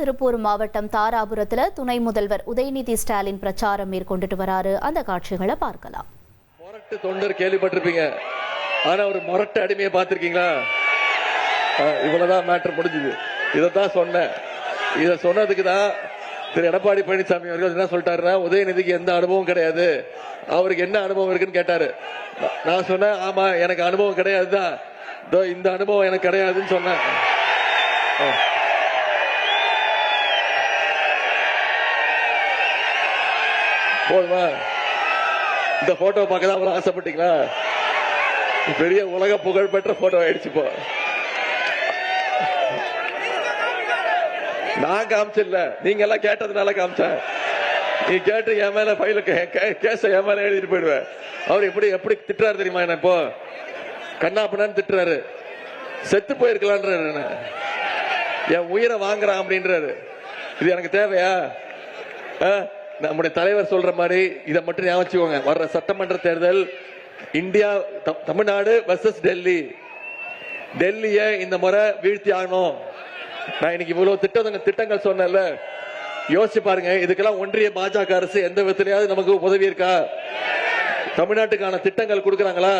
திருப்பூர் மாவட்டம் தாராபுரத்துல துணை முதல்வர் உதயநிதி ஸ்டாலின் பிரச்சாரம் மேற்கொண்டுட்டு வராரு. அந்த காட்சிகளை பார்க்கலாம். மொரட்டு தொண்டர் கேள்விப்பட்டிருப்பீங்க, ஆனா ஒரு மொரட்டு அடிமையை பார்த்திருக்கீங்களா? இவ்வளவுதான் மேட்டர் முடிஞ்சது. இதைத்தான் சொன்னேன். இதை சொன்னதுக்கு தான் திரு எடப்பாடி பழனிசாமி அவர்கள் என்ன சொல்லிட்டாருன்னா, உதயநிதிக்கு எந்த அனுபவம் கிடையாது, அவருக்கு என்ன அனுபவம் இருக்குன்னு கேட்டாரு. நான் சொன்னேன், ஆமா எனக்கு அனுபவம் கிடையாதுதான், இந்த அனுபவம் எனக்கு கிடையாதுன்னு சொன்னேன். போதுமா? இந்த போட்டோ பார்க்க தான் அவ்வளவு ஆசைப்பட்டீங்களா? பெரிய உலக புகழ் பெற்ற போட்டோ ஆயிடுச்சு. இப்போ நான் காமிச்சில்ல, நீங்க எல்லாம் கேட்டதுனால காமிச்சேன். நீ கேட்டு என் மேல ஃபைல கேஸ என் மேல எழுதிட்டு போயிடுவேன். அவர் எப்படி திட்டுறாரு தெரியுமா? என்ன இப்போ கண்ணாப்பண்ணான்னு திட்டுறாரு. செத்து போயிருக்கலான்றாரு, என் உயிரை வாங்குறான் அப்படின்றாரு. இது எனக்கு தேவையா? நம்முடைய தலைவர் சொல்ற மாதிரி இதை மட்டும் ஞாபகம், வர்ற சட்டமன்ற தேர்தல் இந்தியா தமிழ்நாடு வர்சஸ் டெல்லி. டெல்லிய இந்த முறை வீழ்த்தி ஆகணும். நான் இன்னைக்கு இவ்வளவு திட்டங்கள் சொன்னேன்ல, யோசிச்சு பாருங்க. இதுக்கெல்லாம் ஒன்றிய பாஜக அரசு எந்த விதத்திலேயாவது நமக்கு உதவி இருக்கா? தமிழ்நாட்டுக்கான திட்டங்கள் கொடுக்கறாங்களா?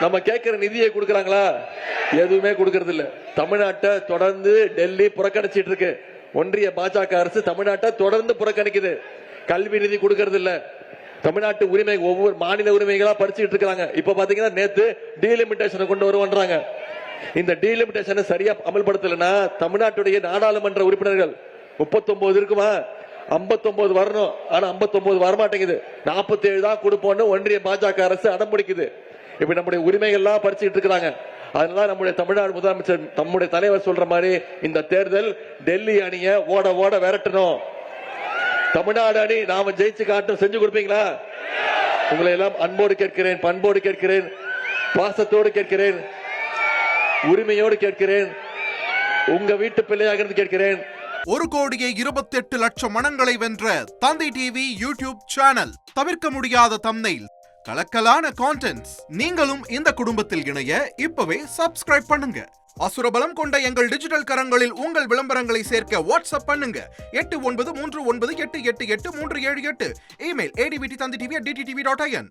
நம்ம கேட்கிற நிதியை கொடுக்கறாங்களா? எதுவுமே கொடுக்கறது இல்ல. தமிழ்நாட்டை தொடர்ந்து டெல்லி புறக்கணிச்சிட்டு இருக்கு. ஒன்றிய பாஜக அரசு தமிழ்நாட்டை தொடர்ந்து புறக்கணிக்குது. கல்வி நிதி கொடுக்கறது இல்ல. தமிழ்நாட்டு உரிமை ஒவ்வொரு மாநில உரிமைகளா பறிச்சுட்டு இருக்காங்க. இப்ப பாத்தீங்கன்னா நேத்து டீலிமிட்டேஷனை கொண்டு வருவாங்க. இந்த டீலிமிட்டேஷனை சரியா அமல்படுத்தலன்னா தமிழ்நாட்டுடைய நாடாளுமன்ற உறுப்பினர்கள் 39 இருக்குமா, 59 வரணும். ஆனா 59 வரமாட்டேங்குது. 47 தான் கொடுப்போம்னு ஒன்றிய பாஜக அரசு அடம்பிடிக்குது. இப்ப நம்முடைய உரிமைகள்லாம் பறிச்சுட்டு இருக்காங்க. அதனால நம்முடைய தமிழ்நாடு முதலமைச்சர் நம்முடைய தலைவர் சொல்ற மாதிரி இந்த தேர்தல் டெல்லி அணியை ஓட ஓட விரட்டணும். தமிழ்நாடு அணி நாம ஜெயிச்சு காட்டும். செஞ்சு கொடுப்பீங்களா? உங்களை எல்லாம் அன்போடு கேட்கிறேன், பண்போடு கேட்கிறேன், பாசத்தோடு கேட்கிறேன், உரிமையோடு கேட்கிறேன், உங்க வீட்டு பிள்ளையாக கேட்கிறேன். 1,28,00,000 மனங்களை வென்ற தந்தி டிவி யூடியூப் சேனல். தவிர்க்க முடியாத தம்ப்நெயில், கலக்கலான கான்டென்ட்ஸ். நீங்களும் இந்த குடும்பத்தில் இணைய இப்பவே சப்ஸ்கிரைப் பண்ணுங்க. அசுரபலம் கொண்ட எங்கள் டிஜிட்டல் கரங்களில் உங்கள் விளம்பரங்களை சேர்க்க வாட்ஸ்அப் பண்ணுங்க. 8939888378. Email advttv@dttv.in.